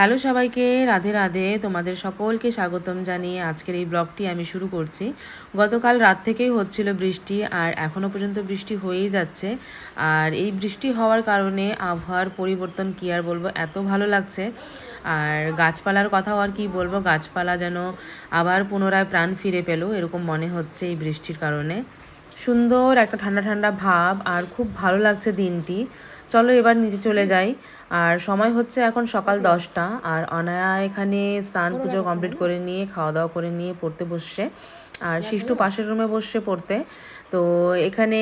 Hello সবাইকে, রাধে রাধে। তোমাদের সকলকে স্বাগতম জানিয়ে আজকের এই ব্লগটি আমি শুরু করছি। গতকাল রাত থেকেই হচ্ছিল বৃষ্টি, আর এখনও পর্যন্ত বৃষ্টি হয়েই যাচ্ছে। আর এই বৃষ্টি হওয়ার কারণে আবহাওয়ার পরিবর্তন কী আর বলবো, এত ভালো লাগছে। আর গাছপালার কথাও আর কি বলবো, গাছপালা যেন আবার পুনরায় প্রাণ ফিরে পেল এরকম মনে হচ্ছে এই বৃষ্টির কারণে। সুন্দর একটা ঠান্ডা ঠান্ডা ভাব, আর খুব ভালো লাগছে দিনটি। চলো এবার নিচে চলে যাই। আর সময় হচ্ছে এখন সকাল 10টা, আর অনায়া এখানে স্নান পুজো কমপ্লিট করে নিয়ে খাওয়া দাওয়া করে নিয়ে পড়তে বসছে, আর শিষ্টু পাশের রুমে বসছে পড়তে। তো এখানে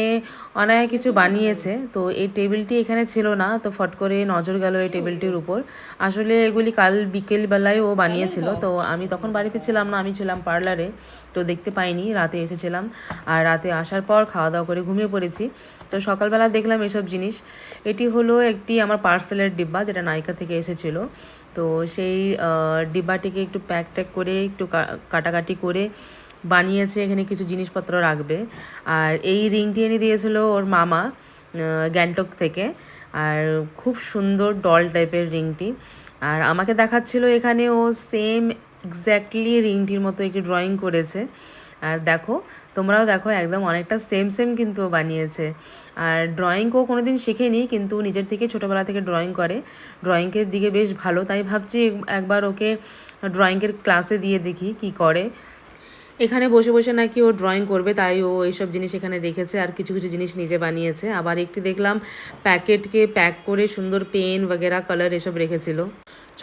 অনায়া কিছু বানিয়েছে, তো এই টেবিলটি এখানে ছিল না, তো ফট করে নজর গেল এই টেবিলটির উপর। আসলে এগুলি কাল বিকেলবেলায় ও বানিয়েছিল, তো আমি তখন বাড়িতে ছিলাম না, আমি ছিলাম পার্লারে, তো দেখতে পাইনি, রাতে এসেছিলাম। আর রাতে আসার পর খাওয়া দাওয়া করে ঘুমিয়ে পড়েছি। তো সকালবেলা দেখলাম এসব জিনিস। এটি হলো একটি আমার পার্সেলের ডিব্বা, যেটা নাইকা থেকে এসেছিল। তো সেই ডিব্বাটিকে একটু প্যাক ট্যাক করে একটু কাটাকাটি করে বানিয়েছে, এখানে কিছু জিনিসপত্র রাখবে। আর এই রিংটি এনে দিয়েছিল ওর মামা গ্যাংটক থেকে। আর খুব সুন্দর ডল টাইপের রিংটি। আর আমাকে দেখাচ্ছিল এখানে ও সেম এক্স্যাক্টলি রিংটির মতো একটি ড্রয়িং করেছে। আর দেখো, তোমরাও দেখো, একদম অনেকটা সেম সেম কিন্তু ও বানিয়েছে। আর ড্রয়িং ও কোনো দিন শেখেনি, কিন্তু নিজের থেকে ছোটোবেলা থেকে ড্রয়িং করে, ড্রয়িংয়ের দিকে বেশ ভালো। তাই ভাবছি একবার ওকে ড্রয়িংয়ের ক্লাসে দিয়ে দেখি কি করে। এখানে বসে বসে নাকি ও ড্রয়িং করবে, তাই ও এইসব জিনিস এখানে রেখেছে, আর কিছু কিছু জিনিস নিজে বানিয়েছে। আবার একটি দেখলাম প্যাকেটকে প্যাক করে সুন্দর পেন বগেরা কালার এসব রেখেছিল।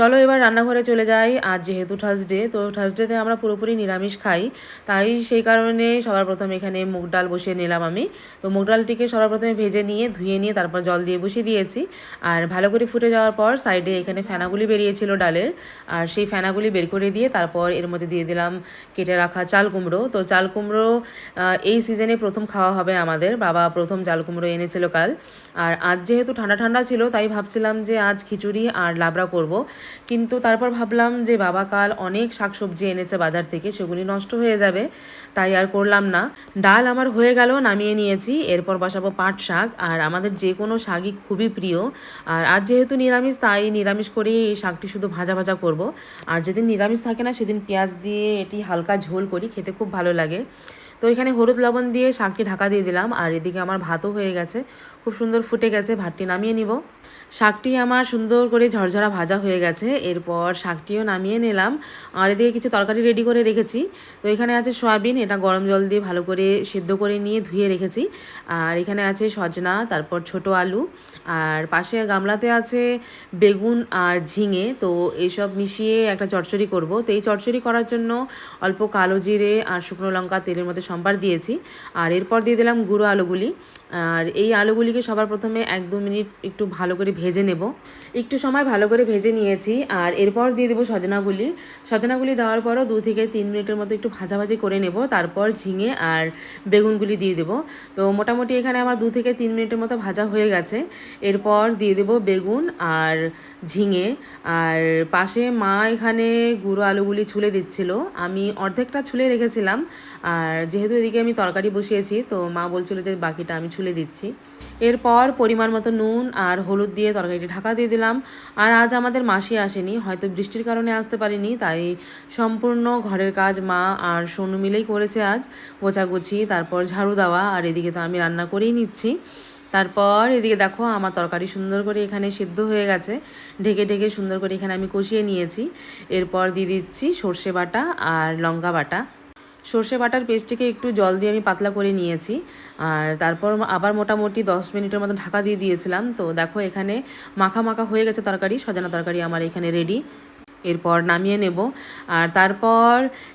চলো এবার রান্নাঘরে চলে যাই। আজ যেহেতু থার্সডে, তো থার্সডেতে আমরা পুরোপুরি নিরামিষ খাই, তাই সেই কারণে সবার প্রথমে এখানে মুগ ডাল বসিয়ে নিলাম আমি। তো মুগ ডালটিকে সবার প্রথমে ভেজে নিয়ে ধুয়ে নিয়ে তারপর জল দিয়ে বসিয়ে দিয়েছি। আর ভালো করে ফুটে যাওয়ার পর সাইডে এখানে ফেনাগুলি বেরিয়েছিল ডালের, আর সেই ফেনাগুলি বের করে দিয়ে তারপর এর মধ্যে দিয়ে দিলাম কেটে রাখা চাল কুমড়ো। তো চাল কুমড়ো এই সিজনে প্রথম খাওয়া হবে আমাদের, বাবা প্রথম চাল কুমড়ো এনেছিল কাল। আর আজ যেহেতু ঠান্ডা ঠান্ডা ছিল, তাই ভাবছিলাম যে আজ খিচুড়ি আর লাবড়া করব, কিন্তু তারপর ভাবলাম যে বাবা কাল অনেক শাকসবজি এনেছে বাজার থেকে, সেগুলি নষ্ট হয়ে যাবে, তাই আর করলাম না। ডাল আমার হয়ে গেল, নামিয়ে নিয়েছি। এরপর বসাবো পাট শাক, আর আমাদের যে কোনো শাকই খুবই প্রিয়। আর আজ যেহেতু নিরামিষ, তাই নিরামিষ করেই এই শাকটি শুধু ভাজা ভাজা করব। আর যেদিন নিরামিষ থাকে না, সেদিন পেঁয়াজ দিয়ে এটি হালকা ঝোল করি, খেতে খুব ভালো লাগে। তো এখানে হলুদ লবণ দিয়ে শাকটি ঢাকা দিয়ে দিলাম, আর এদিকে আমার ভাতও হয়ে গেছে, খুব সুন্দর ফুটে গেছে। ভাতটি নামিয়ে নিব। শাকটি আমার সুন্দর করে ঝরঝরা ভাজা হয়ে গেছে, এরপর শাকটিও নামিয়ে নিলাম। আর এদিকে কিছু তরকারি রেডি করে রেখেছি। তো এখানে আছে সয়াবিন, এটা গরম জল দিয়ে ভালো করে সেদ্ধ করে নিয়ে ধুয়ে রেখেছি। আর এখানে আছে সজনা, তারপর ছোট আলু, আর পাশে গামলাতে আছে বেগুন আর ঝিঙে। তো এইসব মিশিয়ে একটা চচ্চড়ি করব। তো এই চচ্চড়ি করার জন্য অল্প কালো জিরে আর শুকনো লঙ্কা তেলের মধ্যে সম্বার দিয়েছি। আর এরপর দিয়ে দিলাম গুঁড়ো আলুগুলি। আর এই আলুগুলিকে সবার প্রথমে 1-2 মিনিট একটু ভালো করে ভেজে নেব। একটু সময় ভালো করে ভেজে নিয়েছি। আর এরপর দিয়ে দেবো সজনাগুলি। সজনাগুলি দেওয়ার পরও 2-3 মিনিটের মতো একটু ভাজাভাজি করে নেব। তারপর ঝিঙে আর বেগুনগুলি দিয়ে দেবো। তো মোটামুটি এখানে আমার 2-3 মিনিটের মতো ভাজা হয়ে গেছে। এরপর দিয়ে দেবো বেগুন আর ঝিঙে। আর পাশে মা এখানে গুঁড়ো আলুগুলি ছুলে দিচ্ছিল, আমি অর্ধেকটা ছুলে রেখেছিলাম। আর যেহেতু এদিকে আমি তরকারি বসিয়েছি, তো মা বলছিল যে বাকিটা আমি ছুলে দিচ্ছি। এরপর পরিমাণ মতো নুন আর হলুদ দিয়ে তরকারিটি ঢাকা দিয়ে দিলাম। আর আজ আমাদের মাসি আসেনি, হয়তো বৃষ্টির কারণে আসতে পারিনি, তাই সম্পূর্ণ ঘরের কাজ মা আর সোনু মিলেই করেছে আজ। গোছাগুছি, তারপর ঝাড়ু দেওয়া, আর এদিকে তো আমি রান্না করেই নিচ্ছি। তারপর এদিকে দেখো আমার তরকারি সুন্দর করে এখানে সিদ্ধ হয়ে গেছে, ঢেকে ঢেকে সুন্দর করে এখানে আমি কষিয়ে নিয়েছি। এরপর দিয়ে দিচ্ছি সর্ষে বাটা আর লঙ্কা বাটা। সর্ষে বাটার পেস্টটিকে একটু জল দিয়ে আমি পাতলা করে নিয়েছি। আর তারপর আবার মোটামুটি 10 মিনিটের মতো ঢাকা দিয়ে দিয়েছিলাম। তো দেখো এখানে মাখা মাখা হয়ে গেছে তরকারি, সজনা তরকারি আমার এখানে রেডি। এরপর নামিয়ে নেব। আর তারপর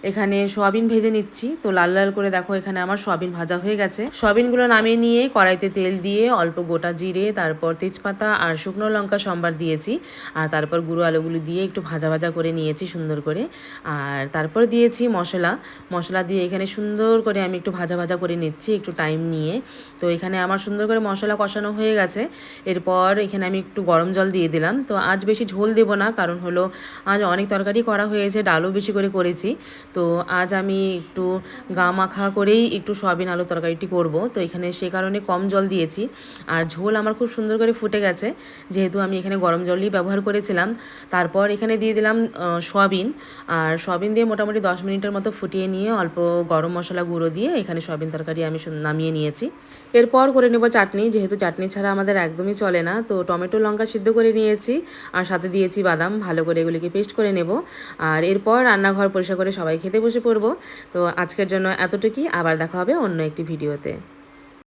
এখানে সয়াবিন ভেজে নিচ্ছি। তো লাল লাল করে দেখো এখানে আমার সয়াবিন ভাজা হয়ে গেছে। সয়াবিনগুলো নামিয়ে নিয়ে কড়াইতে তেল দিয়ে অল্প গোটা জিরে, তারপর তেজপাতা আর শুকনো লঙ্কা সম্বার দিয়েছি। আর তারপর গুঁড়ো আলুগুলো দিয়ে একটু ভাজা ভাজা করে নিয়েছি সুন্দর করে। আর তারপর দিয়েছি মশলা। মশলা দিয়ে এখানে সুন্দর করে আমি একটু ভাজা ভাজা করে নিচ্ছি একটু টাইম নিয়ে। তো এখানে আমার সুন্দর করে মশলা কষানো হয়ে গেছে। এরপর এখানে আমি একটু গরম জল দিয়ে দিলাম। তো আজ বেশি ঝোল দেব না, কারণ হলো আজ আজ অনেক তরকারি করা হয়েছে, ডালও বেশি করে করেছি। তো আজ আমি একটু গা মাখা করেই একটু সয়াবিন আলু তরকারিটি করব। তো এখানে সে কারণে কম জল দিয়েছি। আর ঝোল আমার খুব সুন্দর করে ফুটে গেছে, যেহেতু আমি এখানে গরম জলই ব্যবহার করেছিলাম। তারপর এখানে দিয়ে দিলাম সয়াবিন। আর সয়াবিন দিয়ে মোটামুটি 10 মিনিটের মতো ফুটিয়ে নিয়ে অল্প গরম মশলা গুঁড়ো দিয়ে এখানে সয়াবিন তরকারি আমি নামিয়ে নিয়েছি। এরপর করে নেব চাটনি, যেহেতু চাটনি ছাড়া আমাদের একদমই চলে না। তো টমেটো লঙ্কা সিদ্ধ করে নিয়েছি আর সাথে দিয়েছি বাদাম, ভালো করে এগুলিকে পেস্ট করে নেব। আর এরপর রান্নাঘর পরিষ্কার করে সবাই খেতে বসে পড়ব। তো আজকের জন্য এতটুকুই, আবার দেখা হবে অন্য একটি ভিডিওতে।